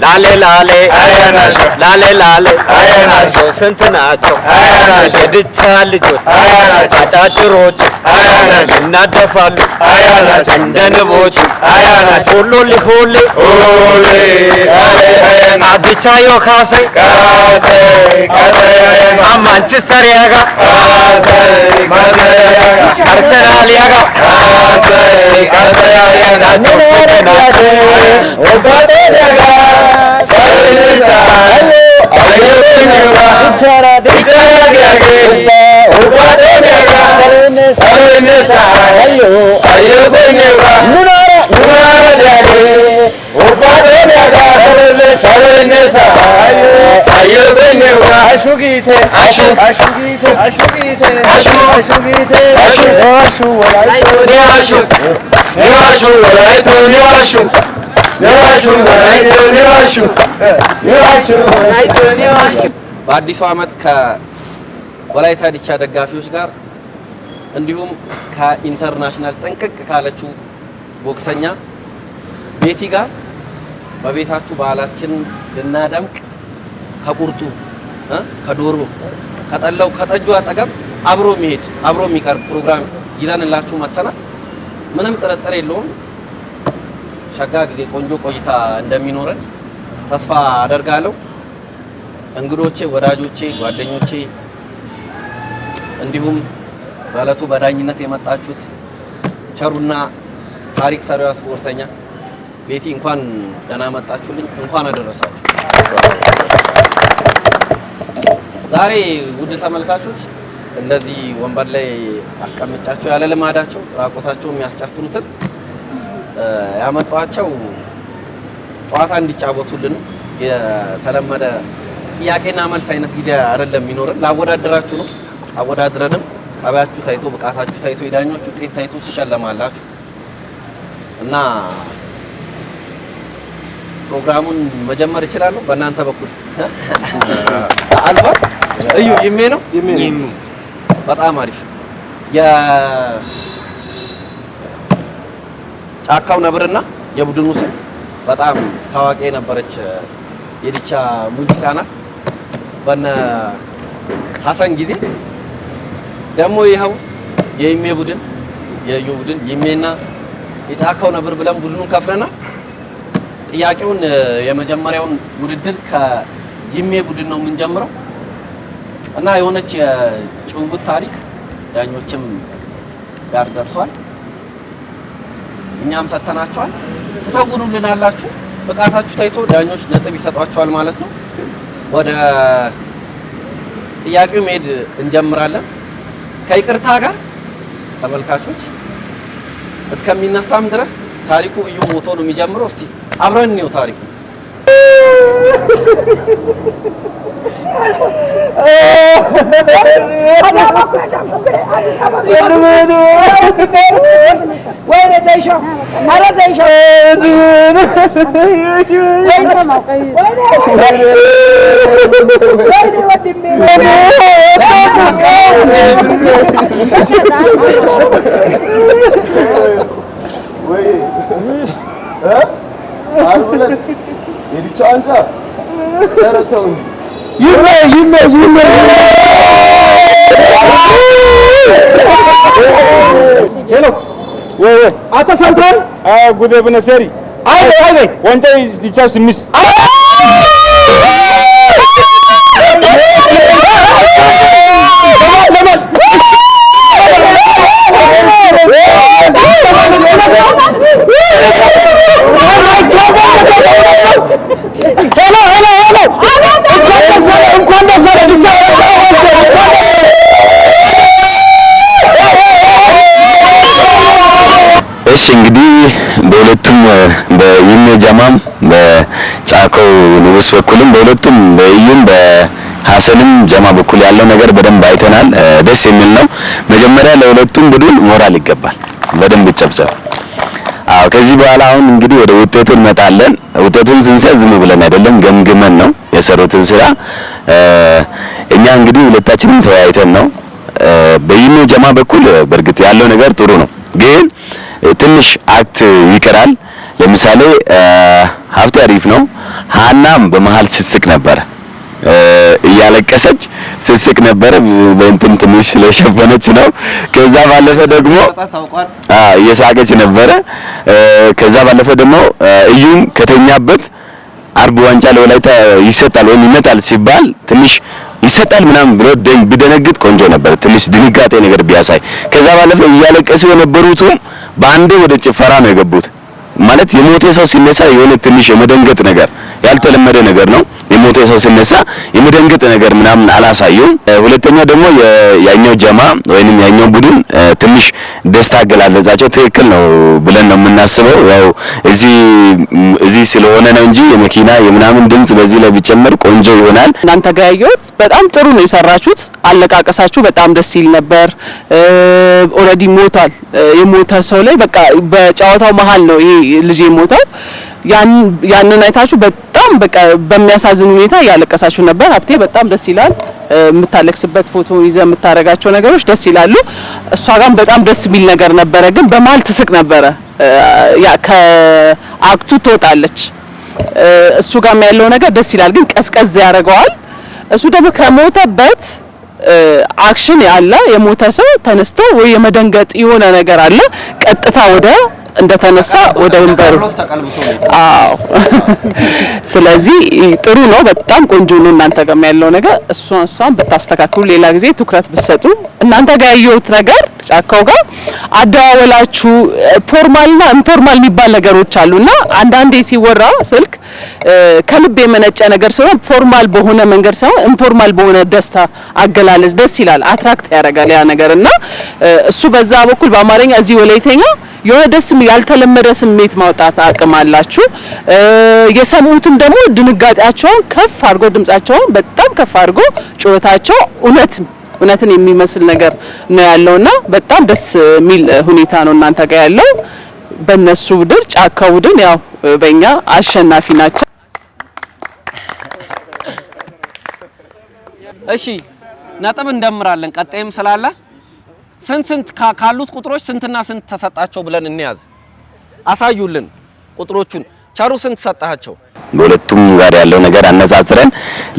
ላሌ ላሌ አያናቸው ላሌ ላሌ አያናቸው ስንት ናቸው አያናቸው የድቻ ልጆች አያናቸው አጫጭሮች አያናቸው እናደፋሉ አያናቸው እንደ ንቦች አያናቸው ሁሉ ሆሌ ኦሌ አለ አያና አብቻዮ ካሴ ካሴ ካሴ አያና ማንቸስተር ያጋ ካሴ ካሴ አያና አርሰናል ያጋ ካሴ ካሴ አያና ኦባቴ ያጋ ሰልሳ አዩኒዋ ቻራ ቻራ ያጋ ኦባቴ ያጋ ሰልሳ አዩ አዩኒዋ ኑናራ ኑናራ ያጋ ኦባቴ ያጋ ሰልሳ አዩኒዋ አሹጊቴ አሹ አሹጊቴ አሹጊቴ አሹ አሹጊቴ አሹ አሹ ወላይቶ ኒዋሹ ኒዋሹ ወላይቶ ኒዋሹ ኒዋሹ ወላይቶ ኒዋሹ ኒዋሹ ወላይቶ ኒዋሹ በአዲሱ ዓመት ከወላይታ ዲቻ ደጋፊዎች ጋር እንዲሁም ከኢንተርናሽናል ጥንቅቅ ካለችው ቦክሰኛ ቤቲ ጋር በቤታችሁ በዓላችን ልናደምቅ ከቁርጡ ከዶሮ ከጠላው ከጠጁ አጠገብ አብሮ የሚቀርብ ፕሮግራም ይዘንላችሁ መጥተናል። ምንም ጥርጥር የለውም ሸጋ ጊዜ ቆንጆ ቆይታ እንደሚኖረን ተስፋ አደርጋለሁ። እንግዶቼ፣ ወዳጆቼ፣ ጓደኞቼ እንዲሁም በዕለቱ በዳኝነት የመጣችሁት ቸሩና ታሪክ ሰሪዋ ስፖርተኛ ቤቲ እንኳን ደህና መጣችሁልኝ፣ እንኳን አደረሳችሁ። ዛሬ ውድ ተመልካቾች እንደዚህ ወንበር ላይ አስቀምጫቸው ያለ ልማዳቸው ራቆታቸው የሚያስጨፍሩትን ያመጣቸው ጨዋታ እንዲጫወቱልን የተለመደ ጥያቄና መልስ አይነት ጊዜ አይደለም የሚኖርን፣ ላወዳደራችሁ ነው። አወዳድረንም ጸባያችሁ ታይቶ ብቃታችሁ ታይቶ የዳኞች ውጤት ታይቶ ትሸለማላችሁ እና ፕሮግራሙን መጀመር ይችላል። በእናንተ በኩል አልፏል። እዩ ይሜ ነው። በጣም አሪፍ የጫካው ነብርና የቡድኑ ስም በጣም ታዋቂ የነበረች የዲቻ ሙዚቃ ናት። በነ ሐሰን ጊዜ ደግሞ ይኸው የይሜ ቡድን የዩ ቡድን ይሜና የጫካው ነብር ብለን ቡድኑን ከፍለናል። ጥያቄውን የመጀመሪያውን ውድድር ከይሜ ቡድን ነው የምንጀምረው እና የሆነች የጭውውት ታሪክ ዳኞችም ጋር ደርሷል። እኛም ሰተናቸዋል። ትተውኑልናላችሁ። ብቃታችሁ ታይቶ ዳኞች ነጥብ ይሰጧቸዋል ማለት ነው። ወደ ጥያቄው መሄድ እንጀምራለን። ከይቅርታ ጋር ተመልካቾች እስከሚነሳም ድረስ ታሪኩ እዩ ሞቶ ነው የሚጀምረው። እስቲ አብረን ነው ታሪኩ Hello. Wait. Ata Santan? Good evening, sir. Ay. One day the chance miss. እሺ እንግዲህ በሁለቱም በይሜ ጀማም በጫካው ንጉስ በኩልም በሁለቱም በዩም በሐሰንም ጀማ በኩል ያለው ነገር በደንብ አይተናል። ደስ የሚል ነው። መጀመሪያ ለሁለቱም ቡድን ሞራል ይገባል፣ በደንብ ይጨብጨብ። ከዚህ በኋላ አሁን እንግዲህ ወደ ውጤቱ እንመጣለን። ውጤቱን ስንሰጥ ዝም ብለን አይደለም ገምግመን ነው የሰሩትን ስራ። እኛ እንግዲህ ሁለታችንም ተወያይተን ነው። በይሜ ጀማ በኩል በእርግጥ ያለው ነገር ጥሩ ነው፣ ግን ትንሽ አክት ይቀራል። ለምሳሌ ሀብቴ አሪፍ ነው። ሀናም በመሃል ስትስቅ ነበረ እያለቀሰች ስትስቅ ነበረ። በእንትን ትንሽ ስለሸፈነች ነው። ከዛ ባለፈ ደግሞ እየሳቀች ነበረ። ከዛ ባለፈ ደግሞ እዩም ከተኛበት አርብ ዋንጫ ለወላይታ ይሰጣል ወይም ይመጣል ሲባል ትንሽ ይሰጣል ምናምን ብሎ ቢደነግጥ ቆንጆ ነበር። ትንሽ ድንጋጤ ነገር ቢያሳይ። ከዛ ባለፈ እያለቀሱ የነበሩት በአንዴ ወደ ጭፈራ ነው የገቡት። ማለት የሞተ ሰው ሲነሳ የሆነ ትንሽ የመደንገጥ ነገር ያልተለመደ ነገር ነው። የሞተ ሰው ሲነሳ የመደንገጥ ነገር ምናምን አላሳዩም። ሁለተኛ ደግሞ ያኛው ጀማ ወይንም ያኛው ቡድን ትንሽ ደስታ አገላለጻቸው ትክክል ነው ብለን ነው የምናስበው። ያው እዚህ ስለሆነ ነው እንጂ የመኪና የምናምን ድምጽ በዚህ ላይ ቢጨመር ቆንጆ ይሆናል። እናንተ ጋር ያየሁት በጣም ጥሩ ነው የሰራችሁት። አለቃቀሳችሁ በጣም ደስ ይል ነበር። ኦሬዲ ሞቷል። የሞተ ሰው ላይ በቃ በጨዋታው መሀል ነው ይሄ ልጅ የሞተው። ያንን አይታችሁ በጣም በቃ በሚያሳዝን ሁኔታ ያለቀሳችሁ ነበር። ሀብቴ በጣም ደስ ይላል። የምታለቅስበት ፎቶ ይዘህ የምታረጋቸው ነገሮች ደስ ይላሉ። እሷ ጋርም በጣም ደስ የሚል ነገር ነበረ፣ ግን በመሀል ትስቅ ነበረ። ያ ከአክቱ ትወጣለች። እሱ ጋርም ያለው ነገር ደስ ይላል፣ ግን ቀዝቀዝ ያደርገዋል። እሱ ደግሞ ከሞተበት አክሽን ያለ የሞተ ሰው ተነስቶ ወይ የመደንገጥ የሆነ ነገር አለ። ቀጥታ ወደ እንደተነሳ ወደ ወንበሩ አዎ። ስለዚህ ጥሩ ነው፣ በጣም ቆንጆ ነው። እናንተ ጋር ያለው ነገር እሷን ብታስተካክሉ፣ ሌላ ጊዜ ትኩረት ብትሰጡ። እናንተ ጋር ያየሁት ነገር ጫካው ጋር አደዋወላችሁ ፎርማልና ኢንፎርማል የሚባል ነገሮች አሉና አንዳንዴ ሲወራ ስልክ ከልብ የመነጨ ነገር ሲሆን ፎርማል በሆነ መንገድ ሳይሆን ኢንፎርማል በሆነ ደስታ አገላለጽ ደስ ይላል፣ አትራክት ያደርጋል ያ ነገርና እሱ በዛ በኩል በአማርኛ እዚህ ወላይተኛ የሆነ ደስ ያልተለመደ ስሜት ማውጣት አቅም አላችሁ። የሰሙትም ደግሞ ድንጋጤያቸውን ከፍ አድርጎ ድምጻቸውን በጣም ከፍ አድርጎ ጩኸታቸው እውነትን የሚመስል ነገር ነው ያለውና በጣም ደስ የሚል ሁኔታ ነው እናንተ ጋር ያለው። በእነሱ ቡድን ጫካው ቡድን ያው በእኛ አሸናፊ ናቸው። እሺ ነጥብ እንደምራለን። ቀጣይም ስላለ ስንት ካሉት ቁጥሮች ስንትና ስንት ተሰጣቸው ብለን እንያዝ። አሳዩልን ቁጥሮቹን። ቻሩ ስንት ሰጣቸው? በሁለቱም ጋር ያለው ነገር አነጻጽረን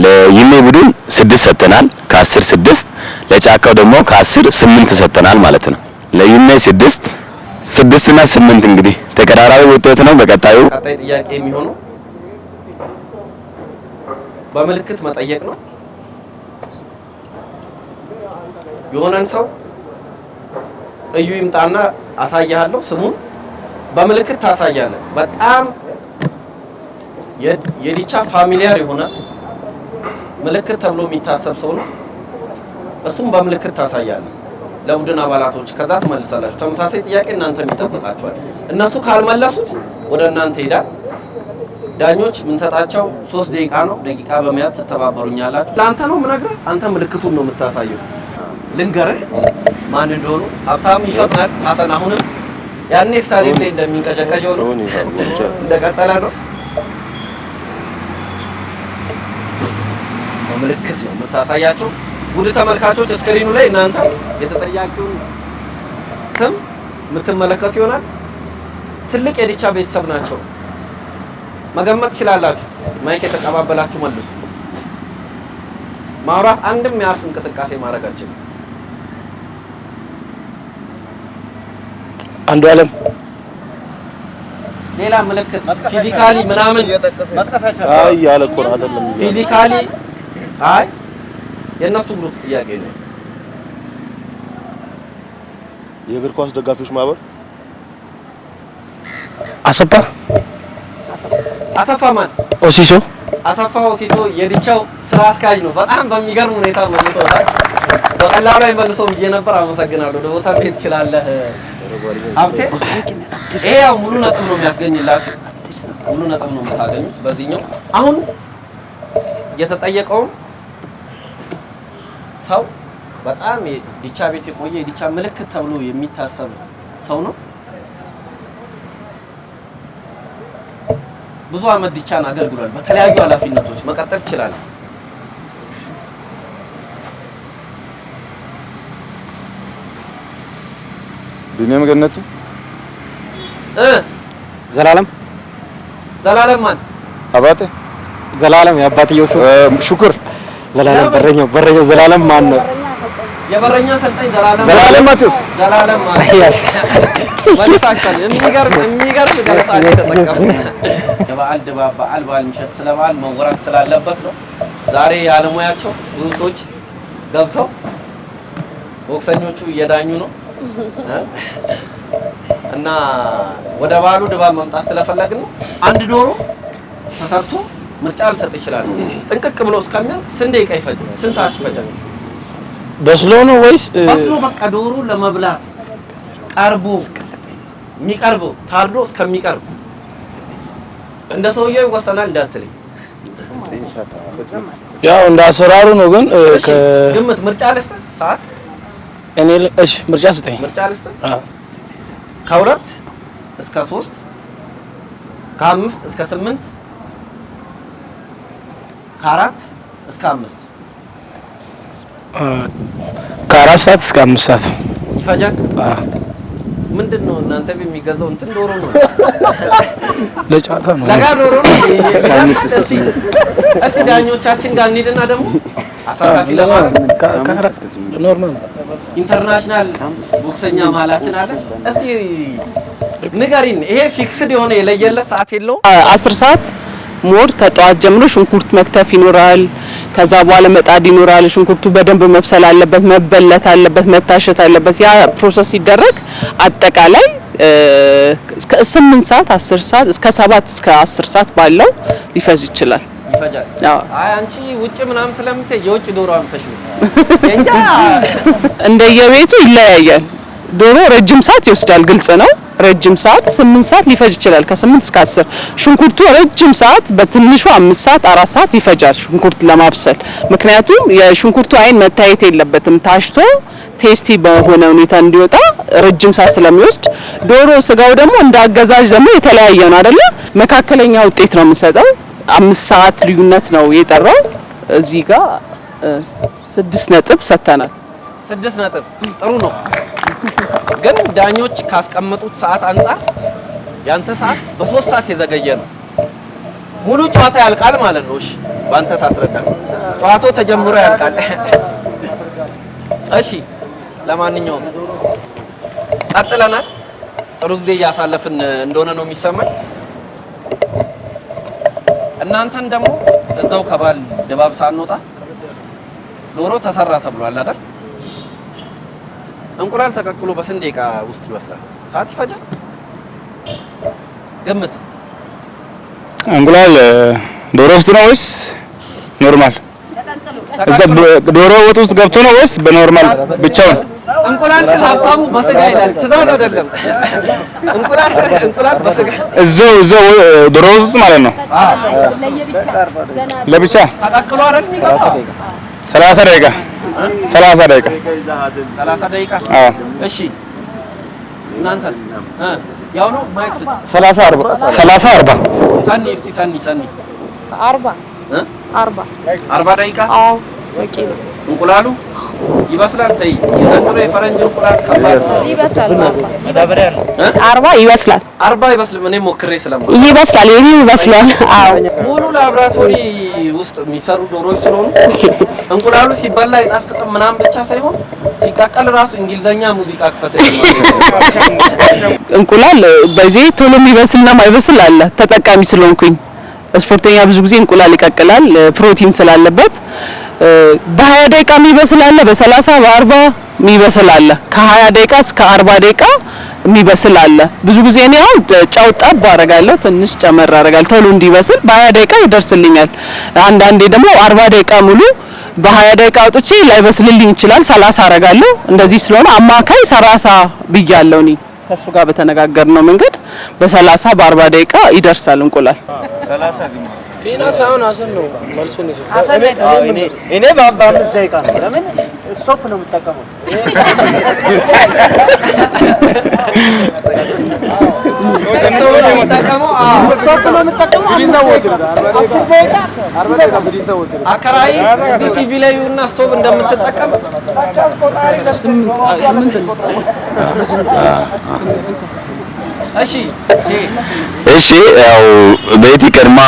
ለይሜ ቡድን 6 ሰጥተናል፣ ከ10 6፣ ለጫካው ደግሞ ከ10 8 ሰጥተናል ማለት ነው። ለይሜ 6 እና 8 እንግዲህ ተቀራራቢ ውጤት ነው። በቀጣዩ ቀጣይ ጥያቄ የሚሆነው በምልክት መጠየቅ ነው። የሆነን ሰው እዩ ይምጣና አሳያለሁ ስሙን በምልክት ታሳያለህ። በጣም የዲቻ ፋሚሊያር የሆነ ምልክት ተብሎ የሚታሰብ ሰው ነው። እሱም በምልክት ታሳያለህ ለቡድን አባላቶች። ከዛ ትመልሳላችሁ። ተመሳሳይ ጥያቄ እናንተ የሚጠብቃችኋል። እነሱ ካልመለሱት ወደ እናንተ ሄዳል። ዳኞች ምንሰጣቸው 3 ደቂቃ ነው። ደቂቃ በመያዝ ትተባበሩኛላችሁ። ለአንተ ነው የምነግርህ። አንተ ምልክቱን ነው የምታሳየው። ልንገርህ ማን እንደሆኑ። ሀብታም ይፈጥናል። ሀሰን አሁንም ያኔ ስታዲየም ላይ እንደሚንቀጨቀጨው ነው እንደቀጠለ ነው። ምልክት ነው የምታሳያቸው። ውድ ተመልካቾች ስክሪኑ ላይ እናንተ የተጠያቂውን ስም የምትመለከቱ ይሆናል። ትልቅ የዲቻ ቤተሰብ ናቸው። መገመት ትችላላችሁ። ማይክ የተቀባበላችሁ መልሱ። ማውራት አንድም ያፍ እንቅስቃሴ ማድረጋችን አንዱ ዓለም ሌላ ምልክት ፊዚካሊ ምናምን መጥቀሳቸው አይ ያለ እኮ አይደለም። ፊዚካሊ አይ የነሱ ግሩፕ ጥያቄ ነው። የእግር ኳስ ደጋፊዎች ማህበር አሰፋ ማን ኦሲሶ አሰፋ ኦሲሶ የዲቻው ስራ አስኪያጅ ነው። በጣም በሚገርም ሁኔታ መልሶታል። በቀላሉ አይመልሰውም ብዬ ነበር። አመሰግናለሁ። ወደ ቦታ ቤት ትችላለህ ሀብቴ። ይሄ ያው ሙሉ ነጥብ ነው የሚያስገኝላችሁ። ሙሉ ነጥብ ነው የምታገኙት በዚህኛው። አሁን የተጠየቀው ሰው በጣም ዲቻ ቤት የቆየ የዲቻ ምልክት ተብሎ የሚታሰብ ሰው ነው። ብዙ አመት ዲቻን አገልግሏል በተለያዩ ኃላፊነቶች። መቀጠል ይችላል። ቢኒያም ገነቱ ዘላለም ዘላለም ማን? አባቴ ዘላለም የአባትየው ስም ሽኩር ዘላለም በረኛው ዘላለም ማን ነው? የበረኛ ሰልጣኝ ዘላለም ማቴዎስ ዘላለም ማለት ያስ ወልፋሽን የሚገርም ገለጻ ተጠቀሙ። የበዓል ድባብ በዓል ምሽት ስለ በዓል መወራት ስላለበት ነው። ዛሬ ያለሙያቸው ብዙ ሰዎች ገብተው ቦክሰኞቹ እየዳኙ ነው እና ወደ በዓሉ ድባብ መምጣት ስለፈለግን አንድ ዶሮ ተሰርቶ ምርጫ ልሰጥ ይችላል። ጥንቅቅ ብሎ እስከሚያልቅ ስንት ደቂቃ ይፈጃል? ስንት ሰዓት ይፈጃል? በስሎ ነው ወይስ በስሎ? በቃ ዶሮ ለመብላት ቀርቦ የሚቀርበው ታርዶ እስከሚቀርብ እንደ ሰውየው ይወሰናል እንዳትለኝ። ያው እንደ አሰራሩ ነው። ግን ግምት ምርጫ ልስጥ ሰዓት እኔ እሺ ምርጫ ስጠኝ። ምርጫ ልስጥ ከ2 እስከ 3 ከ5 እስከ 8 ከ4 እስከ 5 ከ4 ሰዓት እስከ 5 ሰዓት ይፈጃል። ምንድነው እናንተ የሚገዛው እንትን ዶሮ ነው ለጫታ ነው ለጋ ዶሮ ነው። እስቲ ዳኞቻችን ጋር እንሂድና ደግሞ አሳራፊ ለማስ ኖርማል ኢንተርናሽናል ቦክሰኛ መሀላችን አለ። እስቲ ንገሪን፣ ይሄ ፊክስድ የሆነ የለየለት ሰዓት የለውም? 10 ሰዓት ሞድ ከጠዋት ጀምሮ ሽንኩርት መክተፍ ይኖራል። ከዛ በኋላ መጣድ ይኖራል። ሽንኩርቱ በደንብ መብሰል አለበት፣ መበለት አለበት፣ መታሸት አለበት። ያ ፕሮሰስ ሲደረግ አጠቃላይ እስከ 8 ሰዓት 10 ሰዓት እስከ 7 እስከ 10 ሰዓት ባለው ሊፈጅ ይችላል። ይፈጃል። አይ አንቺ ውጭ ምናምን ስለምትይ የውጭ ዶሮ አምተሽ ነው እንጃ። እንደየቤቱ ይለያያል። ዶሮ ረጅም ሰዓት ይወስዳል፣ ግልጽ ነው። ረጅም ሰዓት 8 ሰዓት ሊፈጅ ይችላል፣ ከ8 እስከ 10። ሽንኩርቱ ረጅም ሰዓት በትንሹ 5 ሰዓት 4 ሰዓት ይፈጃል ሽንኩርት ለማብሰል። ምክንያቱም የሽንኩርቱ አይን መታየት የለበትም፣ ታሽቶ ቴስቲ በሆነ ሁኔታ እንዲወጣ ረጅም ሰዓት ስለሚወስድ። ዶሮ ስጋው ደግሞ እንዳገዛጅ ደግሞ የተለያየ ነው አይደለ? መካከለኛ ውጤት ነው የምንሰጠው። 5 ሰዓት ልዩነት ነው የጠራው። እዚህ ጋር 6 ነጥብ ሰጥተናል። 6 ነጥብ ጥሩ ነው። ግን ዳኞች ካስቀመጡት ሰዓት አንፃር ያንተ ሰዓት በ3 ሰዓት የዘገየ ነው። ሙሉ ጨዋታ ያልቃል ማለት ነው። እሺ ባንተ ሳስረዳ ጨዋታው ተጀምሮ ያልቃል። እሺ ለማንኛውም ቀጥለናል። ጥሩ ጊዜ እያሳለፍን እንደሆነ ነው የሚሰማኝ። እናንተን ደግሞ እዛው ከባል ድባብ ሳንወጣ ዶሮ ተሰራ ተብሏል አይደል? እንቁላል ተቀቅሎ በስንት ደቂቃ ውስጥ ይበስላል? ሰዓት ይፈጃል? ግምት። እንቁላል ዶሮ ውስጥ ነው ወይስ ኖርማል? እዛ ዶሮ ወጥ ውስጥ ገብቶ ነው ወይስ በኖርማል ብቻውን? እንቁላል ስለ ሀብታሙ በስጋ ይላል፣ ትእዛዝ አይደለም። እንቁላል በስጋ እዛው ዶሮ ውስጥ ማለት ነው። ለብቻ ተቀቅሎ አይደል የሚገባው? 30 ደቂቃ 30 ደቂቃ 30 ደቂቃ። እሺ እናንተስ? ያው ነው ማይክ ስጥ። 30 40 ሰኒ እስቲ ሰኒ 40 ደቂቃ። አዎ በቂ ነው። እንቁላሉ ይበስላል። ተይ የዘንድሮ የፈረንጅ እንቁላል ከባድ ይበስላል። 40 ይበስላል። 40 ይበስል። እኔ ሞክሬ ስለማውቅ ይበስላል። የኔ ይበስላል። አዎ ሙሉ ላብራቶሪ ውስጥ የሚሰሩ ዶሮዎች ስለሆኑ እንቁላሉ ሲበላ አይጣፍጥም ምናምን ብቻ ሳይሆን ሲቀቀል ራሱ እንግሊዘኛ ሙዚቃ ክፈት። እንቁላል በዚህ ቶሎ የሚበስልና ማይበስል አለ። ተጠቃሚ ስለሆንኩኝ ስፖርተኛ ብዙ ጊዜ እንቁላል ይቀቅላል፣ ፕሮቲን ስላለበት። በ20 ደቂቃ የሚበስል አለ፣ በ30 በ40 የሚበስል አለ፣ ከ20 ደቂቃ እስከ 40 ደቂቃ የሚበስል አለ። ብዙ ጊዜ እኔ አሁን ጫው ጣብ አደርጋለሁ፣ ትንሽ ጨመር አደርጋለሁ ቶሎ እንዲበስል። በ20 ደቂቃ ይደርስልኛል። አንዳንዴ ደግሞ 40 ደቂቃ ሙሉ በ20 ደቂቃ አውጥቼ ላይበስልልኝ ይችላል፣ 30 አደርጋለሁ። እንደዚህ ስለሆነ አማካይ 30 ብያለሁ እኔ ከሱ ጋር በተነጋገርነው መንገድ በ30 በ40 ደቂቃ ይደርሳል እንቁላል። 30 ግን ፊና ሳይሆን አሰን ነው መልሱን ይሰጥ። እኔ በ5 ደቂቃ ነው። ለምን ስቶፕ ነው የምጠቀመው? አከራይ ቲቪ ላይ እና ስቶቭ እንደምትጠቀም እሺ ያው ቤቲ ቀድማ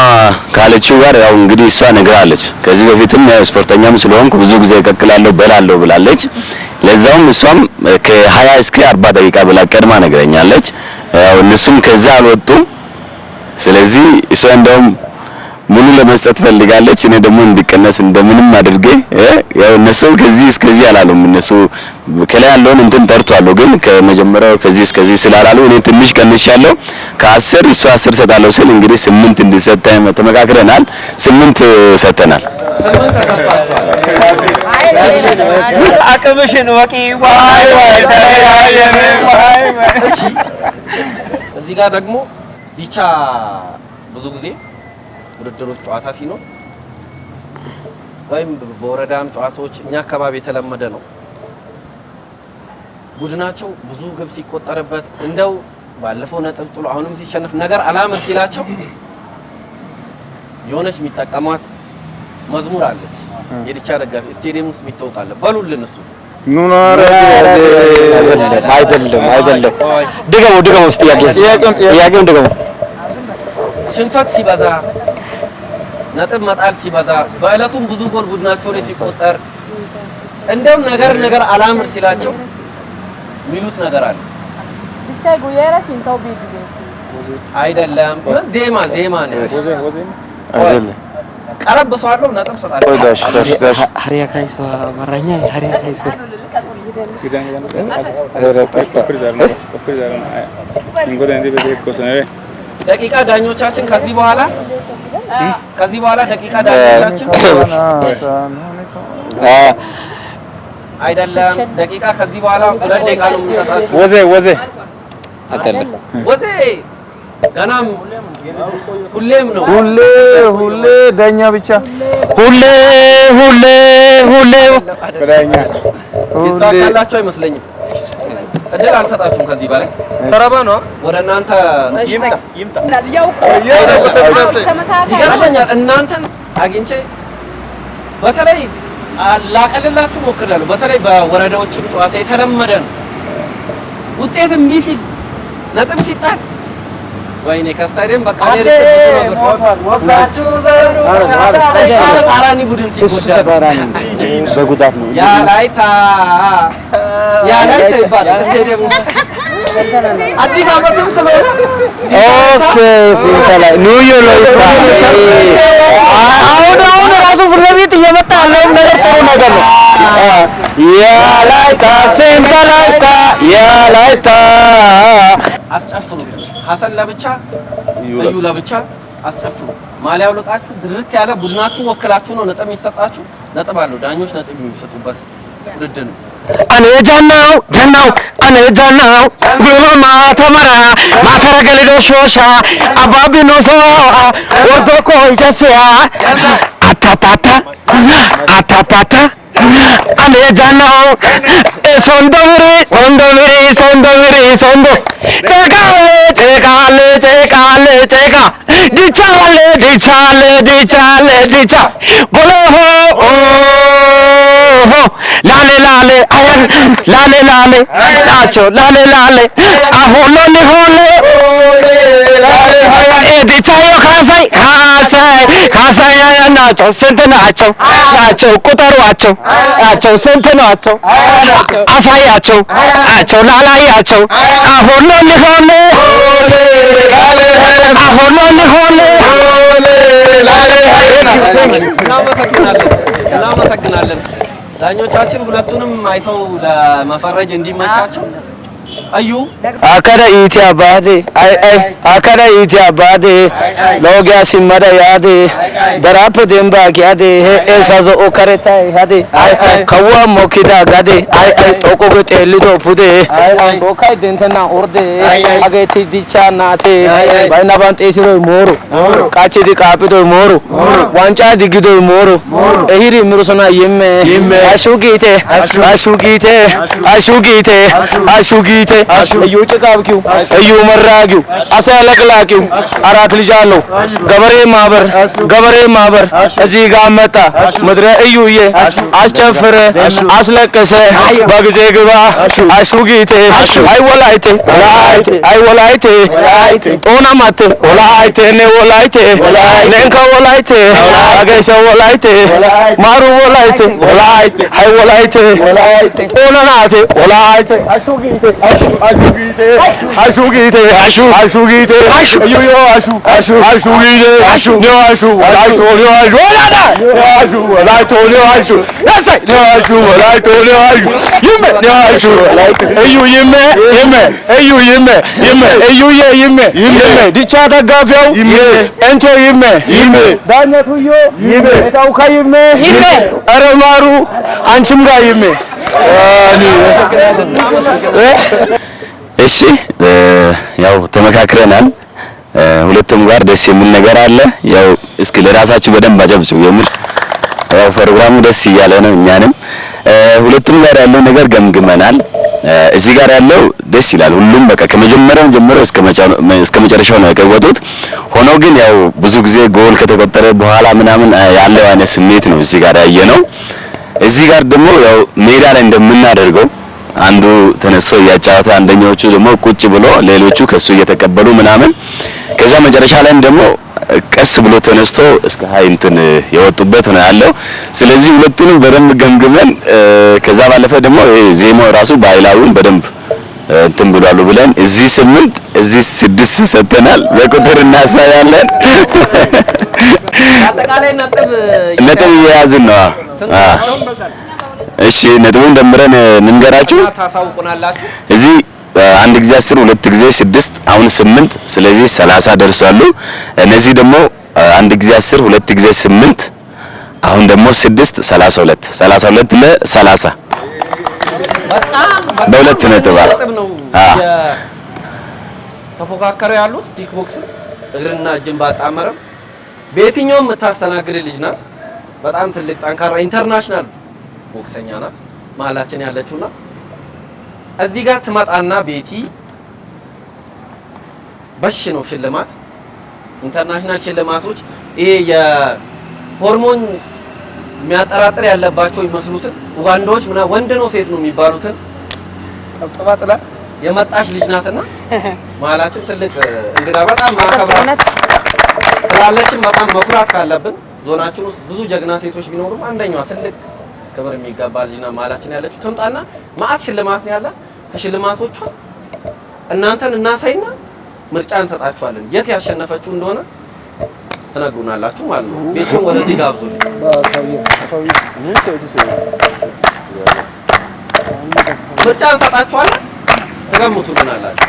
ካለችው ጋር ያው እንግዲህ እሷ ነግራለች። ከዚህ በፊትም ያው ስፖርተኛም ስለሆንኩ ብዙ ጊዜ እቀቅላለሁ በላለሁ ብላለች። ለዛውም እሷም ከ20 እስከ 40 ደቂቃ ብላ ቀድማ ነግረኛለች። ያው እነሱም ከዛ አልወጡም። ስለዚህ እሷ እንደውም ሙሉ ለመስጠት ፈልጋለች። እኔ ደግሞ እንዲቀነስ እንደምንም አድርጌ ያው እነሱ ከዚህ እስከዚህ አላሉም። እነሱ ከላይ ያለውን እንትን ጠርቷለሁ፣ ግን ከመጀመሪያው ከዚህ እስከዚህ ስላላሉ እኔ ትንሽ ቀንሻለሁ። ከ10 እሱ 10 ሰጣለሁ ስል እንግዲህ 8 እንዲሰጠኝ ተመካክረናል። 8 ሰጠናል። 8 ተሰጥቷቸዋል። አቅምሽን ወቂ ዋይ ዋይ ተያየን ዋይ ዋይ። እሺ እዚህ ጋር ደግሞ ዲቻ ብዙ ጊዜ ውድድሮች ጨዋታ ሲኖር ወይም በወረዳም ጨዋታዎች እኛ አካባቢ የተለመደ ነው። ቡድናቸው ብዙ ግብ ሲቆጠርበት እንደው ባለፈው ነጥብ ጥሎ አሁንም ሲሸነፍ ነገር አላመር ሲላቸው የሆነች የሚጠቀሟት መዝሙር አለች። የዲቻ ደጋፊ ስቴዲየም ውስጥ የሚታወቃለ በሉልን እሱ ኑናረ አይደለም ድገሙ እስቲ ጥያቄውን ድገሙ። ሽንፈት ሲበዛ ነጥብ መጣል ሲበዛ በእለቱም ብዙ ጎል ቡድናቸው ላይ ሲቆጠር እንደም ነገር አላምር ሲላቸው ሚሉት ነገር አለ። ብቻ ጉየራ ሲንታው ቢዲ አይደለም ምን ዜማ ነው አይደለም ቀረብ ሰዋለው ነጥብ ሰጣቸው። ዳሽ ሀሪያ ካይሶ ማራኛ ሀሪያ ካይሶ ደቂቃ ዳኞቻችን ከዚህ በኋላ ደቂቃ ዳኞቻችን አይደለም ደቂቃ ከዚህ በኋላ 2 ደቂቃ ነው የምንሰጣችሁ። ወዜ አይደለም ወዜ ገናም ሁሌም ነው ሁሌ ዳኛ ብቻ ሁሌ ዳኛ ይሳካላችሁ አይመስለኝም። እድል አልሰጣችሁም ከዚህ በላይ ተረባ ነው ወደ እናንተ ይምጣ ይገርመኛል። እናንተን አግኝቼ በተለይ ላቀልላችሁ ሞክራለሁ። በተለይ በወረዳዎችም ጨዋታ የተለመደ ነው። ውጤት እምቢ ሲል ነጥብ ሲጣል ወይኔ ከስታዲየም በቃ ተቃራኒ ቡድን ሲጎዳ በጉዳት ነው ያላይታ ይባላል ስቴዲየም ውስጥ አዲስ ዓመትም ስለሆነ ኦኬ ሲንተላ ኒውዮ ሎይታ አሁን ራሱ ፍለቤት እየመጣ ያለው ነገር ጥሩ ነገር ነው። ያላይታ ሲንተላይታ ያላይታ አስጨፍሩ። ሐሰን ለብቻ እዩ ለብቻ አስጨፍሩ። ማሊያው ልቃችሁ ድርት ያለ ቡድናችሁ ወክላችሁ ነው ነጥብ የሚሰጣችሁ። ነጥብ አለው ዳኞች ነጥብ የሚሰጡበት ውድድር ነው። እኔ ጀናው እኔ ጀናው ጉማማ ተመራ ማከረገሊዶ ሾሻ አባቢኖሶ ወርዶኮ ይጨስያ አታታታ እኔ ጀናው ሶንዶምሪ ጨቃ ዲቻ ቦሎሆ ላሌ አያን ላሌ ናቸው ላሌ አሁን ሆነ ዲቻዮ ካሳይ ናቸው። ስንት ናቸው ቁጠሯቸው። ስንት ናቸው አሳያቸው ላላያቸው አሁን ሆነ እናመሰግናለን። ዳኞቻችን ሁለቱንም አይተው ለመፈረጅ እንዲመቻቸው አዩ አከረ ኢቲያ ባዴ ሎጊያ ሲመዳ ያዴ ደራፕ ደምባ ያዴ ኤሳዞ ኦከረታይ ያዴ ከዋ ሞኪዳ ጋዴ ጦቆ ገጤልዶ ፉዴ ዶካይ ደንተና ኦርዴ አገቲ ዲቻ ናቴ ባይና ባንጤሲሮ ሞሩ ቃቺዲ ቃፒዶ ሞሩ ዋንጫ ዲግዶ ሞሮ እሂሪ ምሩሶና የመ አሹጊቴ አሹጊቴ አሹጊቴ አሹጊቴ እዩ ጭቃብኪው እዩ መራጊው አሰለቅላቂው አራት ልጅ አለው ገበሬ ማህበር እዚህ ጋር መጣ ምድረ እዩዬ አስጨፍረ አስለቀሰ በጊዜ ግባ አሹጊቴ አይወላይቴ አይወላይቴ ጦናማቴ ወላይቴ ነ ወላይቴ ነንከ ወላይቴ አገሸ ወላይቴ ማሩ ወላይቴ አይ ወላይቴ ጦናናቴ ወላይቴ አሹጊቴ አሹጊቴ አሹጊቴ እዩዮ አሹጊቴ ዮ ወላይቶ ወላዳ ወላይቶ ያሳይ ወላይቶ ይመ እዩ ይመ እዩ ዲቻ ደጋፊያው እንቾ ይመ ዳኛቱዮ እታውካ ይመ ኧረ ማሩ አንቺም ጋር ይመ እሺ ያው ተመካክረናል። ሁለቱም ጋር ደስ የሚል ነገር አለ። ያው እስኪ ለራሳችሁ በደንብ አጨብጭቡ። የምር ያው ፕሮግራሙ ደስ እያለ ነው። እኛንም ሁለቱም ጋር ያለው ነገር ገምግመናል። እዚህ ጋር ያለው ደስ ይላል። ሁሉም በቃ ከመጀመሪያው ጀምሮ እስከ መጨረሻው ነው የቀወጡት። ሆኖ ግን ያው ብዙ ጊዜ ጎል ከተቆጠረ በኋላ ምናምን ያለው አይነት ስሜት ነው እዚህ ጋር ያየነው። እዚህ ጋር ደግሞ ያው ሜዳ ላይ እንደምናደርገው አንዱ ተነስቶ እያጫወተ አንደኛዎቹ ደግሞ ቁጭ ብሎ ሌሎቹ ከሱ እየተቀበሉ ምናምን ከዛ መጨረሻ ላይም ደግሞ ቀስ ብሎ ተነስቶ እስከ ሃይንትን የወጡበት ነው ያለው። ስለዚህ ሁለቱንም በደንብ ገምግመን ከዛ ባለፈ ደግሞ ዜማው ራሱ ባይላውን በደንብ እንትን ብሏሉ ብለን እዚህ 8 እዚህ 6 ሰጥተናል። በቁጥር እናሳያለን። አጠቃላይ ነጥብ እየያዝን ነው። እሺ ነጥቡን ደምረን እንንገራችሁ። ታሳውቁናላችሁ። እዚህ አንድ ጊዜ 10 ሁለት ጊዜ 6 አሁን 8 ስለዚህ 30 ደርሷሉ። እነዚህ ደግሞ አንድ ጊዜ 10 ሁለት ጊዜ 8 አሁን ደግሞ 6 32 ለ30 በሁለት ነጥብ ነው ተፎካከሩ ያሉት። ኪክ ቦክስ እግርና እጅን ባጣመረ በየትኛውም የምታስተናግድ ልጅ ናት። በጣም ትልቅ ጠንካራ ኢንተርናሽናል ቦክሰኛ ናት መሀላችን ያለችውና እዚህ ጋር ትመጣና ቤቲ በሽ ነው ሽልማት ኢንተርናሽናል ሽልማቶች ይሄ የሆርሞን የሚያጠራጥር ያለባቸው ይመስሉትን ኡጋንዳዎች ምና ወንድ ነው ሴት ነው የሚባሉትን ጠብጠባጥላ የመጣሽ ልጅ ናትና መሀላችን ትልቅ እንግዳ በጣም ማከብራት ስላለችን በጣም መኩራት ካለብን ዞናችን ውስጥ ብዙ ጀግና ሴቶች ቢኖሩም አንደኛዋ ትልቅ ክብር የሚገባ ልጅና መሀላችን ያለችው ትምጣና ማአት ሽልማት ነው ያለ። ከሽልማቶቹ እናንተን እናሳይና ምርጫ እንሰጣችኋለን። የት ያሸነፈችው እንደሆነ ትነግሩናላችሁ ማለት ነው። ቤቱን ወደዚህ ጋብዙልኝ። ምርጫ እንሰጣችኋለን፣ ትገምቱልናላችሁ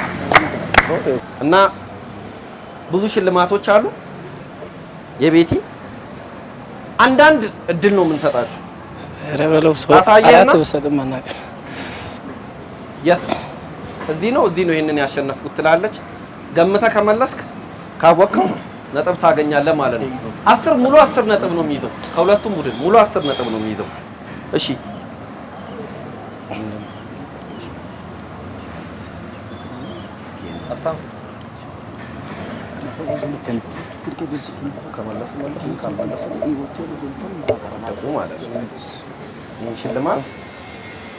እና ብዙ ሽልማቶች አሉ። የቤቲ አንዳንድ እድል ነው የምንሰጣችሁ። ረበለው ሰው አራት ወሰደም ማናቀ እዚህ ነው ይሄንን ያሸነፍኩት ትላለች። ገምተህ ከመለስክ ካወቅከው ነጥብ ታገኛለህ ማለት ነው። 10 ሙሉ 10 ነጥብ ነው የሚይዘው። ከሁለቱም ቡድን ሙሉ 10 ነጥብ ነው የሚይዘው። እሺ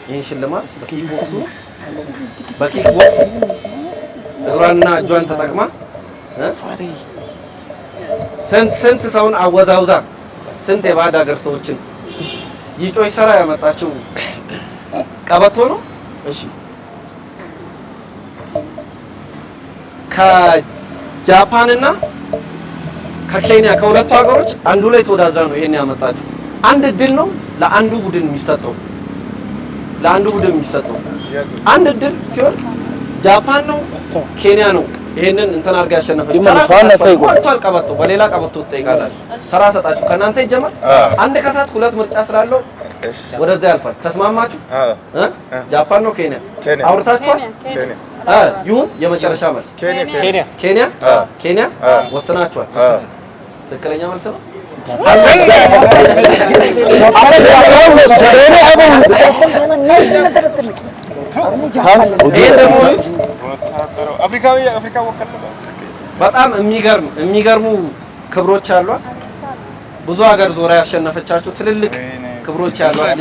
ይህን ሽልማት በኪክ ቦክስ እግሯንና እጇን ተጠቅማ ስንት ሰውን አወዛውዛ ስንት የባዕድ ሀገር ሰዎችን ይጮይ ሰራ ያመጣችው ቀበቶ ነው። እሺ ከጃፓንና ከኬንያ ከሁለቱ ሀገሮች አንዱ ላይ ተወዳድራ ነው ይሄን ያመጣችው። አንድ እድል ነው ለአንዱ ቡድን የሚሰጠው አንድ እድል ሲሆን ጃፓን ነው ኬንያ ነው ይሄንን እንትን አድርጋ ያሸነፈችው። ተራሳጣችሁ ቀበቶ በሌላ ቀበቶ ትጠይቃላችሁ። ተራሳጣችሁ ከናንተ ይጀምር። አንድ ከሳት ሁለት ምርጫ ስላለው ወደዛ ያልፋል። ተስማማችሁ? ጃፓን ነው ኬንያ አውርታችኋል? ይሁን የመጨረሻ መልስ ኬንያ ወስናችኋል። ትክክለኛ መልስ ነው። በጣም የሚገርሙ ክብሮች አሏት። ብዙ ሀገር ዞራ ያሸነፈቻቸው ትልልቅ ክብሮች ያሏት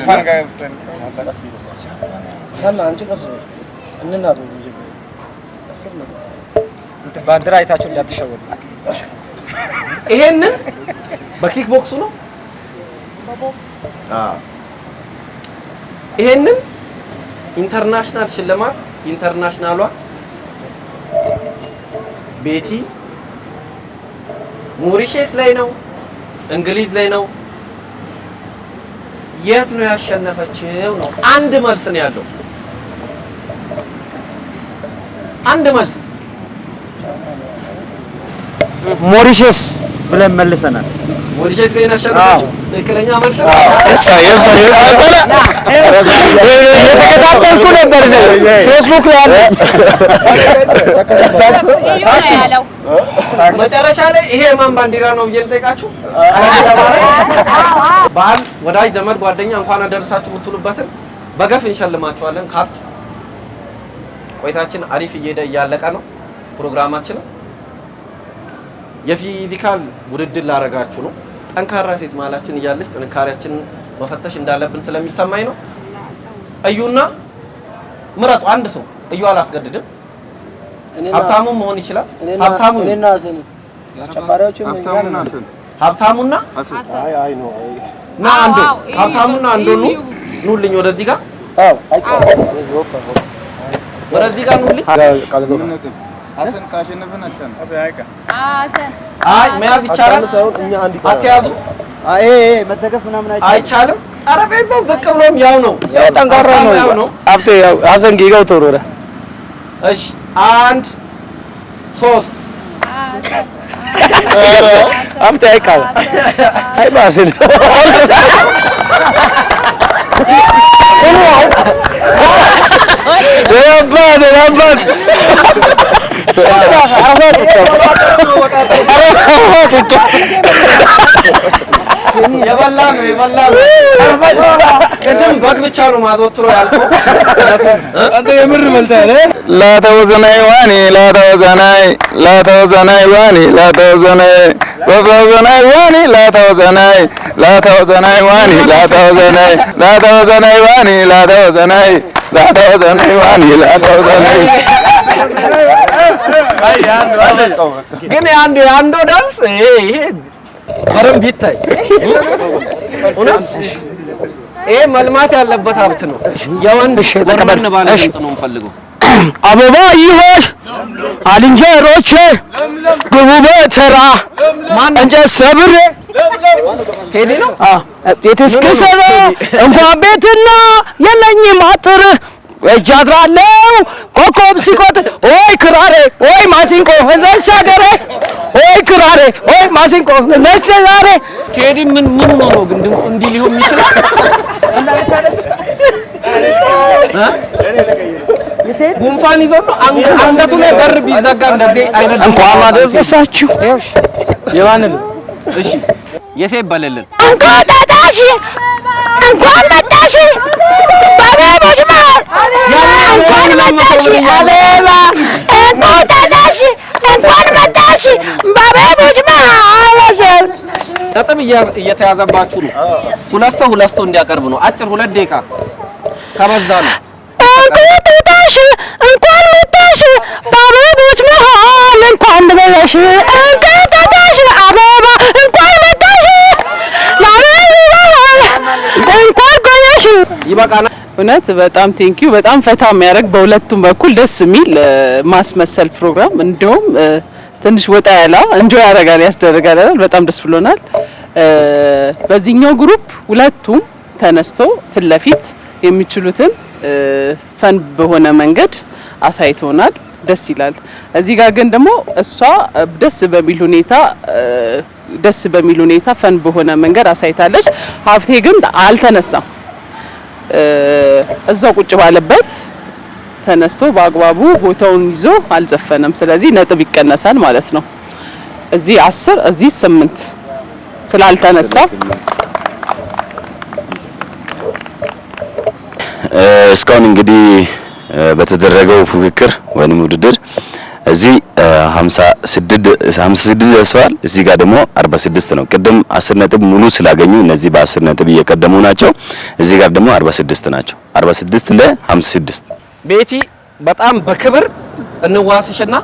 ባንዲራ አይታችሁ እንዳትሸወዱ። ይሄንን በኪክ ቦክሱ ነው። ይሄንን ኢንተርናሽናል ሽልማት ኢንተርናሽናሏ ቤቲ ሞሪሸስ ላይ ነው፣ እንግሊዝ ላይ ነው። የት ነው ያሸነፈችው ነው? አንድ መልስ ነው ያለው። አንድ መልስ ሞሪሸስ ብለን መልሰናል። ሞሪሸስ ላይ ያሸነፈችው ትክክለኛ መልስ ነው። የተከታተልኩ ነበር ፌስቡክ ላይ ያለው መጨረሻ ላይ ይሄ የማን ባንዲራ ነው ብዬ ልጠይቃችሁ። ባህል ወዳጅ ዘመድ ጓደኛ እንኳን አደረሳችሁ የምትሉበትን በገፍ እንሸልማችኋለን። ካርድ ቆይታችን አሪፍ እየሄደ እያለቀ ነው ፕሮግራማችን። የፊዚካል ውድድር ላረጋችሁ ነው። ጠንካራ ሴት ማላችን እያለች ጥንካሬያችንን መፈተሽ እንዳለብን ስለሚሰማኝ ነው። እዩና ምረጡ አንድ ሰው። እዩ አላስገድድም። ሀብታሙ መሆን ይችላል። ሀብታሙ እኔና አሰን አስጨፋሪዎቹ ሀብታሙና አይ ነው ና አንዱ ሀብታሙና አንዱ ኑልኝ ወደዚህ ጋር ወደዚህ ጋር ኑልኝ። አሰን ካሸነፈን አቻን አሰን አይ መያዝ ይቻላል። አትያዙ። አይ መደገፍ ምናምን አይቻልም። ጠረጴዛው ዝቅ ብሎም ያው ነው። ጠንካራ ነው። ሀብቴ ሀብተን ጊጋው ተወረረ። እሺ 1 3 ሀብቴ አይቃል አይባስን ረባን የበላ ነው። ቅድም በግ ብቻ ነው ማዘወትሮ ያልከው። አንተ የምር መልሰህ ላተወዘናይ ዋኒ ላተወዘናይ ዋኒ ላተወዘናይ ወፈዘናይ ዋኒ ላተወዘናይ ዋኒ ላተወዘናይ ዋኒ ግን አንዱ ዳንስ ይሄ በደንብ ይታይ። ይሄ መልማት ያለበት ሀብት ነው። የወንድ ወርመን ባለ ድምፅ ነው የምፈልገው። አበባ ይሆሽ አልንጀሮቼ ግቡ በተራ እንጨት ሰብሬ ቴዲ ነው ቤት እስክሰራ እንኳን ቤትና የለኝም አጥር እጅ አድራለሁ ኮከብ ሲቆጥር ኦይ ክራሬ ኦይ ማሲንቆ ለሻገሬ ኦይ ክራሬ ኦይ ማሲንቆ ለሻገሬ። ቴዲ ምኑ ነው ግን ድምፁ እንዲህ ሊሆን ይችላል? ጉንፋን ይዞ ነው አንገቱ ላይ በር ቢዘጋ እንደዚህ አይነት እንኳን አደረሳችሁ። የማንን እሺ የሴት በለልን እንኳን መጣሽ እንኳን መጣሽ ባባቦች ማር እንኳን መጣሽ አበባ እንኳን መጣሽ እንኳን መጣሽ ባባቦች ማር ነጥብ እየተያዘባችሁ ነው። ሁለት ሰው እንዲያቀርብ ነው። አጭር 2 ደቂቃ ከበዛ ነው። እንኳን መጣሽ እንኳን መጣሽ ባባቦች ማር እንኳን መጣሽ እንኳን መጣሽ አበባ እንኳን መጣሽ እንኳን ቆየሽ። ይበቃናል። እውነት በጣም ቴንኪዩ። በጣም ፈታ የሚያደርግ በሁለቱም በኩል ደስ የሚል ማስመሰል ፕሮግራም እንደውም ትንሽ ወጣ ያለ እንጆይ ያደርጋል ያስደርጋል። በጣም ደስ ብሎናል። በዚህኛው ግሩፕ ሁለቱም ተነስቶ ፊት ለፊት የሚችሉትን ፈን በሆነ መንገድ አሳይቶናል። ደስ ይላል። እዚህ ጋር ግን ደግሞ እሷ ደስ በሚል ሁኔታ ፈን በሆነ መንገድ አሳይታለች። ሀብቴ ግን አልተነሳም። እዛው ቁጭ ባለበት ተነስቶ በአግባቡ ቦታውን ይዞ አልዘፈነም። ስለዚህ ነጥብ ይቀነሳል ማለት ነው። እዚህ 10 እዚህ 8 ስላልተነሳ እስካሁን እንግዲህ በተደረገው ፉክክር ወይንም ውድድር እዚህ 56 ደርሰዋል። እዚህ ጋር ደግሞ 46 ነው። ቅድም 10 ነጥብ ሙሉ ስላገኙ እነዚህ በ10 ነጥብ እየቀደሙ ናቸው። እዚህ ጋር ደግሞ 46 ናቸው። 46 ለ56 ቤቲ በጣም በክብር እንዋስሽና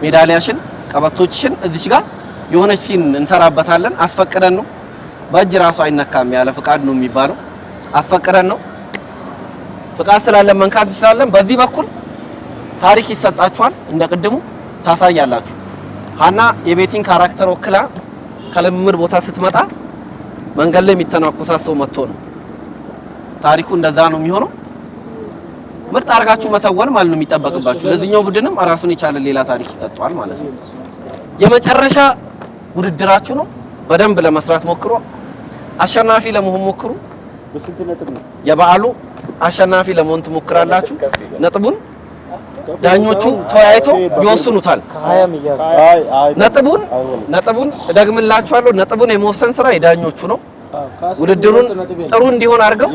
ሜዳሊያሽን ቀበቶችሽን እዚች ጋር የሆነች ሲን እንሰራበታለን። አስፈቅደን ነው፣ በእጅ ራሱ አይነካም፣ ያለ ፍቃድ ነው የሚባለው። አስፈቅደን ነው፣ ፍቃድ ስላለን መንካት እንችላለን። በዚህ በኩል ታሪክ ይሰጣችኋል፣ እንደ ቅድሙ ታሳያላችሁ። ሀና የቤቲን ካራክተር ወክላ ከልምምድ ቦታ ስትመጣ መንገድ ላይ የሚተናኮሳት ሰው መጥቶ ነው። ታሪኩ እንደዛ ነው የሚሆነው። ምርጥ አድርጋችሁ መተወን ማለት ነው የሚጠበቅባችሁ። ለዚህኛው ቡድንም ራሱን የቻለ ሌላ ታሪክ ይሰጣል ማለት ነው። የመጨረሻ ውድድራችሁ ነው። በደንብ ለመስራት ሞክሩ። አሸናፊ ለመሆን ሞክሩ። የበዓሉ አሸናፊ ለመሆን ትሞክራላችሁ። ነጥቡን ዳኞቹ ተወያይቶ ይወስኑታል። ነጥቡን እደግምላችኋለሁ። ነጥቡን የመወሰን ስራ የዳኞቹ ነው። ውድድሩን ጥሩ እንዲሆን አድርገው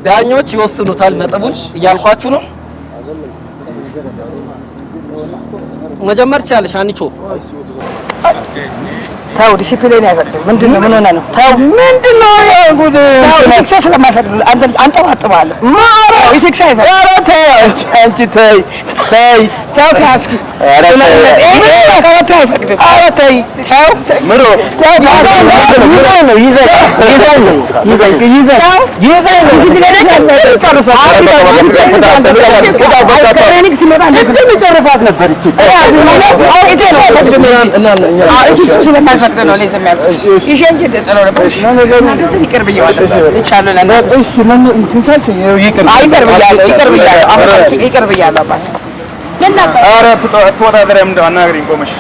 ዳኞች ይወስኑታል። ነጥቡን እያልኳችሁ ነው። መጀመር ትችላለሽ አንቺ። ታው ዲሲፕሊን አይፈቅድም። ምንድነው? ምን ሆነ ነው? ታው ምንድነው? ያው ጉድ ኢቴክስ ስለማይፈቅድ አንጠባጥባለሁ። ማራ ኢቴክስ አይፈቅድ። ኧረ ተይ አንቺ ተይ ታው ካስኩ ኧረ አይፈቅድም። ኧረ ተይ ታው ምሮ ታው ነው ይዘን ጨርሳት ነበር እቺ ፈቅደነው ለዚህ የሚያልኩ ይሸንጅ ደጥሎ ነበር። እሺ ነገሩ ይቅር ብያለሁ። እሺ ምን እንትንታሽ ይቅር ብያለሁ አባት ምን ነበር? ኧረ ተወዳደር እንደው አናግሪኝ ቆመሽ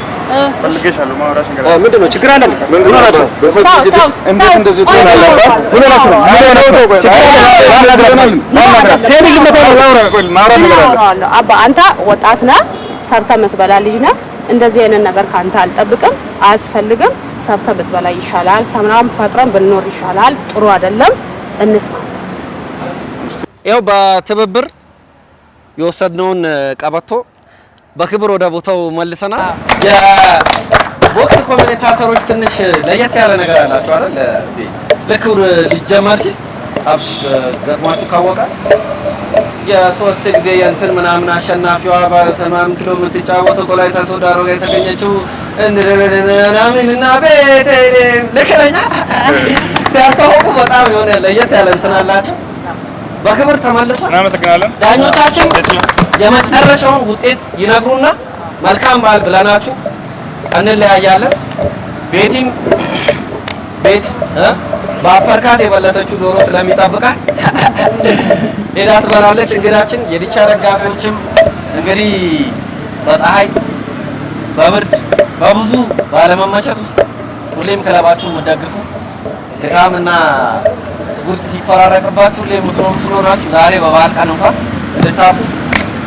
ፈልጌሻለሁ። ማውራሽ ነገር ምንድነው? ችግር አለ? ምን ሆናችሁ? እንዴት እንደዚህ ትሆናለህ? ምን ሆናችሁ? አባ አንተ ወጣት ነህ፣ ሰርተህ መስበላ ልጅ ነህ። እንደዚህ አይነት ነገር ካንተ አልጠብቅም፣ አያስፈልግም። ሰርተህ ብትበላ ይሻላል። ሰምራም ፈጥረን ብንኖር ይሻላል። ጥሩ አይደለም። እንስማ። ያው በትብብር የወሰድነውን ቀበቶ በክብር ወደ ቦታው መልሰናል። የቦክስ ኮሜንታተሮች ትንሽ ለየት ያለ ነገር አላቸው አይደል? ለክብር ሊጀመር ሲል አብሽ ገጥሟችሁ ካወቀ የሶስት ጊዜ የእንትን ምናምን አሸናፊዋ ባለሰማም ኪሎ የምትጫወተው ቆላይታ ሶዶ አሮጋ የተገኘችው እንረረረናምን እና ቤቴሌም ለከለኛ ሲያስተዋውቁ በጣም የሆነ ለየት ያለ እንትን አላቸው። በክብር ተመልሷል። እናመሰግናለን። ዳኞቻችን የመጨረሻውን ውጤት ይነግሩና መልካም በዓል ብለናችሁ እንለያያለን። ቤቲም ቤት በአፐርካት የበለጠችው ዶሮ ስለሚጠብቃት ሄዳ ትበላለች። እንግዳችን የዲቻ ደጋፊዎችም እንግዲህ በፀሐይ በብርድ በብዙ ባለመመቸት ውስጥ ሁሌም ክለባችሁን የምትደግፉ ድካምና ጉርጥ ሲፈራረቅባችሁ ሁሌም ስለሆናችሁ ዛሬ በበዓል ቀን እንኳን እንድታፉ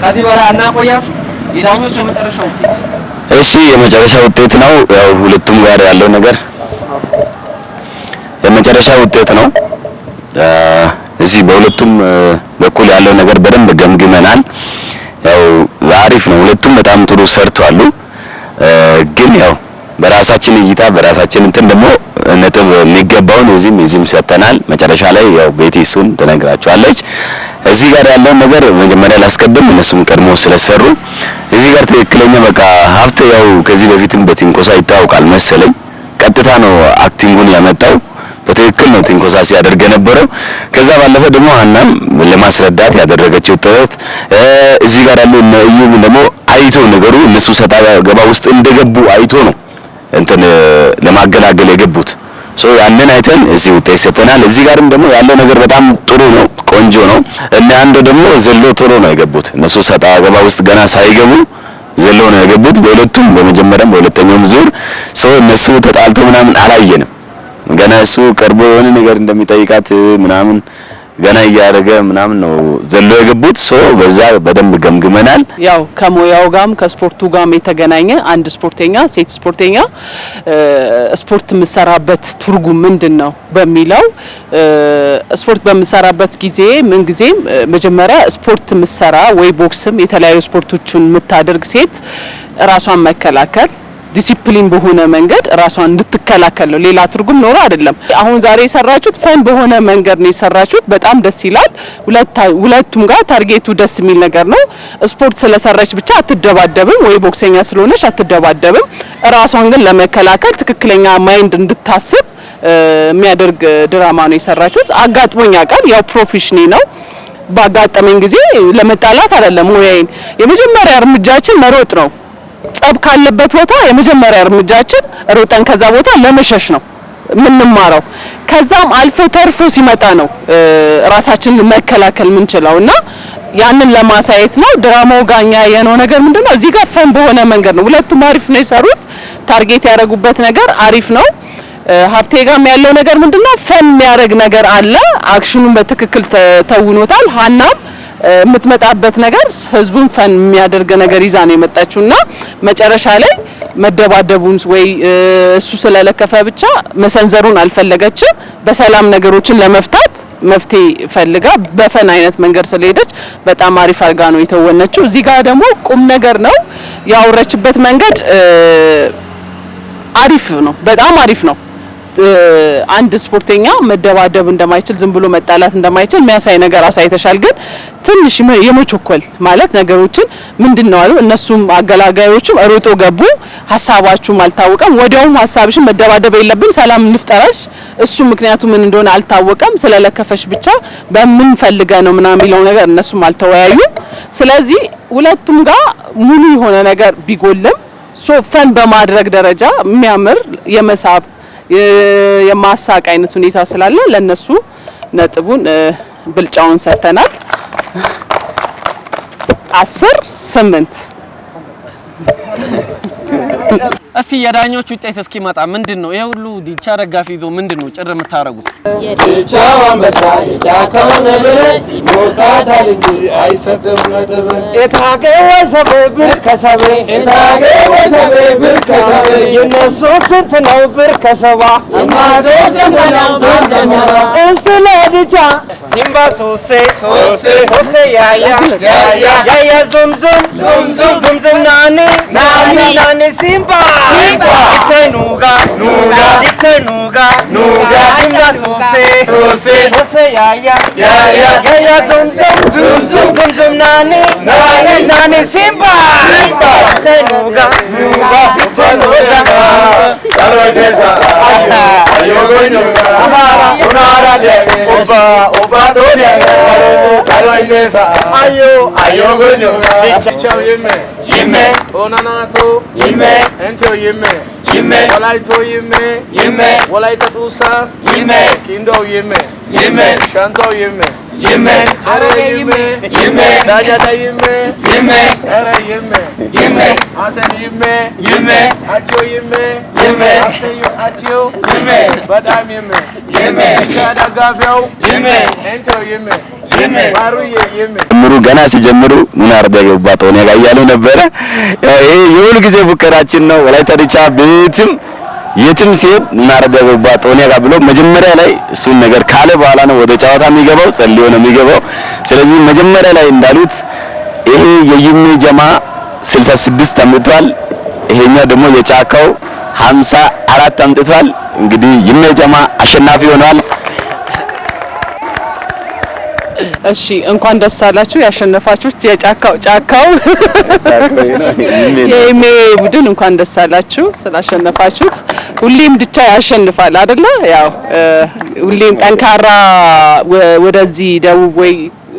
ከዚህ በላይ እናቆያችሁ። የዳኞች የመጨረሻ ውጤት እሺ፣ የመጨረሻ ውጤት ነው። ያው ሁለቱም ጋር ያለው ነገር የመጨረሻ ውጤት ነው። እዚህ በሁለቱም በኩል ያለው ነገር በደንብ ገምግመናል። ያው አሪፍ ነው። ሁለቱም በጣም ጥሩ ሰርተዋል። ግን ያው በራሳችን እይታ በራሳችን እንትን ደግሞ ነጥብ የሚገባውን እዚህም ሰጥተናል። መጨረሻ ላይ ያው ቤቲ እሱን ትነግራቸዋለች። እዚህ ጋር ያለው ነገር መጀመሪያ ላስቀድም፣ እነሱም ቀድሞ ስለሰሩ እዚህ ጋር ትክክለኛ በቃ ሀብት ያው ከዚህ በፊትም በቲንኮሳ ይታወቃል መሰለኝ። ቀጥታ ነው አክቲንጉን ያመጣው። በትክክል ነው ቲንኮሳ ሲያደርግ የነበረው። ከዛ ባለፈ ደግሞ ሀናም ለማስረዳት ያደረገችው ጥረት እዚህ ጋር ያለው እነ እዩም ደግሞ አይቶ ነገሩ እነሱ ሰጣ ገባ ውስጥ እንደገቡ አይቶ ነው እንትን ለማገላገል የገቡት። ያንን አይተን እዚህ ውጤት ሰጥተናል። እዚህ ጋርም ደግሞ ያለው ነገር በጣም ጥሩ ነው፣ ቆንጆ ነው። እና አንዱ ደግሞ ዘሎ ቶሎ ነው የገቡት። እነሱ ሰጣ ገባ ውስጥ ገና ሳይገቡ ዘሎ ነው የገቡት። በሁለቱም በመጀመሪያም በሁለተኛውም ዙር እነሱ ተጣልቶ ምናምን አላየንም። ገና እሱ ቀርቦ የሆነ ነገር እንደሚጠይቃት ምናምን ገና እያደረገ ምናምን ነው ዘሎ የገቡት። በዛ በደንብ ገምግመናል። ያው ከሞያው ጋርም ከስፖርቱ ጋርም የተገናኘ አንድ ስፖርተኛ ሴት ስፖርተኛ ስፖርት የምሰራበት ትርጉም ምንድነው በሚለው ስፖርት በምሰራበት ጊዜ ምን ጊዜም መጀመሪያ ስፖርት የምሰራ ወይ ቦክስም የተለያዩ ስፖርቶችን የምታደርግ ሴት ራሷን መከላከል ዲሲፕሊን በሆነ መንገድ ራሷን እንድትከላከል ነው። ሌላ ትርጉም ኖሮ አይደለም። አሁን ዛሬ የሰራችሁት ፈን በሆነ መንገድ ነው የሰራችሁት። በጣም ደስ ይላል። ሁለቱም ጋር ታርጌቱ ደስ የሚል ነገር ነው። ስፖርት ስለሰራች ብቻ አትደባደብም ወይ ቦክሰኛ ስለሆነች አትደባደብም። ራሷን ግን ለመከላከል ትክክለኛ ማይንድ እንድታስብ የሚያደርግ ድራማ ነው የሰራችሁት። አጋጥሞኛ ቃል ያው ፕሮፌሽኒ ነው። ባጋጠመኝ ጊዜ ለመጣላት አይደለም ወይን የመጀመሪያ እርምጃችን መሮጥ ነው። ጸብ ካለበት ቦታ የመጀመሪያ እርምጃችን ሮጠን ከዛ ቦታ ለመሸሽ ነው ምንማረው። ከዛም አልፎ ተርፎ ሲመጣ ነው ራሳችንን መከላከል ምንችለውና ያንን ለማሳየት ነው ድራማው ጋኛ የነው ነገር ምንድነው እዚህ ጋር ፈን በሆነ መንገድ ነው። ሁለቱም አሪፍ ነው የሰሩት። ታርጌት ያደረጉበት ነገር አሪፍ ነው። ሀብቴ ጋም ያለው ነገር ምንድነው ፈን የሚያደርግ ነገር አለ። አክሽኑን በትክክል ተውኖታል። ሀናም የምትመጣበት ነገር ህዝቡን ፈን የሚያደርግ ነገር ይዛ ነው የመጣችውና መጨረሻ ላይ መደባደቡን ወይ እሱ ስለለከፈ ብቻ መሰንዘሩን አልፈለገችም። በሰላም ነገሮችን ለመፍታት መፍትሄ ፈልጋ በፈን አይነት መንገድ ስለሄደች በጣም አሪፍ አርጋ ነው የተወነችው። እዚህ ጋር ደግሞ ቁም ነገር ነው ያወረችበት መንገድ አሪፍ ነው፣ በጣም አሪፍ ነው። አንድ ስፖርተኛ መደባደብ እንደማይችል ዝም ብሎ መጣላት እንደማይችል የሚያሳይ ነገር አሳይተሻል። ግን ትንሽ የመቾኮል ማለት ነገሮችን ምንድነው አሉ እነሱም አገላጋዮችም ሮጦ ገቡ። ሐሳባችሁም አልታወቀም። ወዲያውም ሐሳብሽን መደባደብ የለብን ሰላም እንፍጠራሽ እሱ ምክንያቱ ምን እንደሆነ አልታወቀም። ስለለከፈሽ ብቻ በምን ፈልገ ነው ምናምን የሚለው ነገር እነሱም አልተወያዩ። ስለዚህ ሁለቱም ጋር ሙሉ የሆነ ነገር ቢጎልም ፈን በማድረግ ደረጃ የሚያምር የመሳብ የማሳቅ አይነት ሁኔታ ስላለ ለነሱ ነጥቡን ብልጫውን ሰጥተናል። 10-8 እስቲ የዳኞች ውጤት እስኪመጣ ምንድነው ይሄ ሁሉ ዲቻ ደጋፊ ይዞ ምንድነው ጭር የምታረጉት? የዲቻው አንበሳ የጫካው ነብር ሞታታል እንጂ አይሰጥም ነጥብ። የታገወ ሰብር ከሰብ የታገወ ሰብር ከሰብ የነሱ ስንት ነው ብር ከሰባ የማዞ ስንት ነው ተንደመራ እስቲ ለዲቻ ሲምባ ሶሴ ሶሴ ሶሴ ያያ ያያ ያያ ዞም ዞም ዞም ዞም ዞም ዞም ናኒ ናኒ ናኒ ሲምባ Nuga, nuga, nuga, nuga, nuga, sose, sose, ya, ya, ya, ya, ya, ya, zum, zum, zum, zum, zum, zum, nani, nani, nani, simba, simba, nuga, nuga, nuga, salo desa, ayo nuga, unara de, oba donya, salo desa, ayo nuga, chao yime, onanato, yime, ento yime. Yime, Walaito yime, yime, Walaita tusa, yime, Kindo yime, yime, Shanto yime, yime, Jare yime, yime, Dajata yime, yime, Era yime, yime, Asen yime, yime, Acho yime, yime, Acho yime, Badam yime, yime, Chada gafyo, yime, Ento yime. ምሩ ገና ሲጀምሩ ምን አርበ ገባቶ ነው ያያሉ ነበር። ይሄ የሁሉ ጊዜ ፉከራችን ነው። ወላይታ ዲቻ ቤትም የትም ሲሄድ ምን አርበ ገባቶ ነው ብሎ መጀመሪያ ላይ እሱን ነገር ካለ በኋላ ነው ወደ ጨዋታ የሚገባው፣ ጸልዮ ነው የሚገባው። ስለዚህ መጀመሪያ ላይ እንዳሉት ይሄ የዩሜ ጀማ 66 አምጥቷል። ይሄኛው ደግሞ የጫካው 54 አምጥቷል። እንግዲህ ዩሜ ጀማ አሸናፊ ሆኗል። እሺ እንኳን ደስ አላችሁ ያሸነፋችሁት የጫካው የሜ ቡድን እንኳን ደስ አላችሁ ስላሸነፋችሁት። ሁሌም ድቻ ያሸንፋል አይደለ? ያው ሁሌም ጠንካራ ወደዚህ ደቡብ ወይ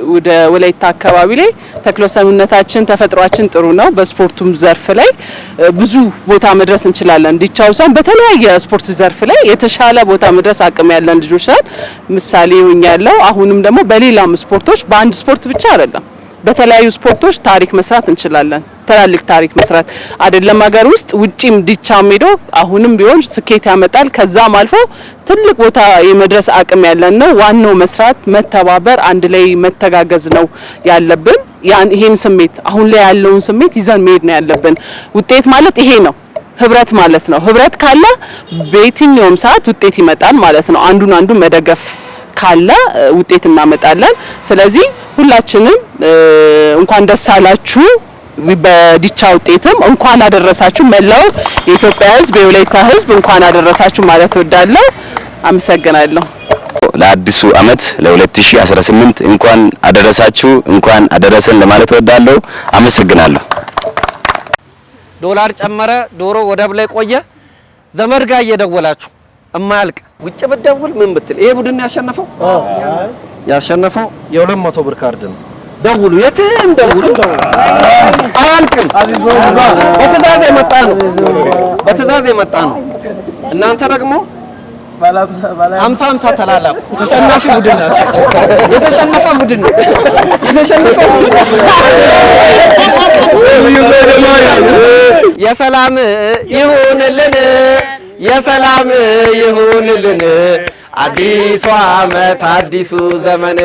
ወደ ወላይታ አካባቢ ላይ ተክለሰውነታችን ተፈጥሯችን ጥሩ ነው። በስፖርቱም ዘርፍ ላይ ብዙ ቦታ መድረስ እንችላለን። ዲቻው ሳይሆን በተለያየ ስፖርት ዘርፍ ላይ የተሻለ ቦታ መድረስ አቅም ያለን ልጆች ነን። ምሳሌው እኛ ያለው አሁንም ደግሞ በሌላም ስፖርቶች በአንድ ስፖርት ብቻ አይደለም በተለያዩ ስፖርቶች ታሪክ መስራት እንችላለን። ትላልቅ ታሪክ መስራት አይደለም ሀገር ውስጥ ውጪም ዲቻም ሄዶ አሁንም ቢሆን ስኬት ያመጣል። ከዛም አልፎ ትልቅ ቦታ የመድረስ አቅም ያለን ነው። ዋናው መስራት፣ መተባበር፣ አንድ ላይ መተጋገዝ ነው ያለብን። ይሄን ስሜት አሁን ላይ ያለውን ስሜት ይዘን መሄድ ነው ያለብን። ውጤት ማለት ይሄ ነው፣ ህብረት ማለት ነው። ህብረት ካለ በየትኛውም ሰዓት ውጤት ይመጣል ማለት ነው። አንዱን አንዱ መደገፍ ካለ ውጤት እናመጣለን። ስለዚህ ሁላችንም እንኳን ደስ አላችሁ፣ በዲቻ ውጤትም እንኳን አደረሳችሁ። መላው የኢትዮጵያ ህዝብ፣ የወላይታ ህዝብ እንኳን አደረሳችሁ ማለት እወዳለሁ። አመሰግናለሁ። ለአዲሱ አመት ለ2018 እንኳን አደረሳችሁ እንኳን አደረሰን ለማለት እወዳለሁ። አመሰግናለሁ። ዶላር ጨመረ፣ ዶሮ ወደብ ላይ ቆየ፣ ዘመድ ጋር እየደወላችሁ እማያልቅ ውጭ ብትደውል ምን ብትል ይሄ ቡድን ያሸነፈው የ200 ብር ካርድ ነው። ደውሉ፣ የትም ደውሉ፣ አያልቅም። በትዕዛዝ የመጣ ነው። እናንተ ደግሞ 50 ተላላቁ። ተሸናፊ ቡድን ናቸው። የተሸነፈ ቡድን ነው። የሰላም ይሁንልን፣ የሰላም ይሁንልን። አዲሱ አመት አዲሱ ዘመን፣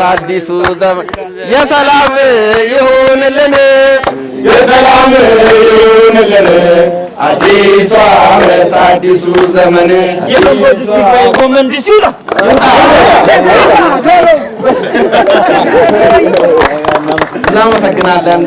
አዲሱ ዘመን የሰላም ይሁንልን፣ የሰላም ይሁንልን። አዲሱ አመት አዲሱ ዘመን እናመሰግናለን።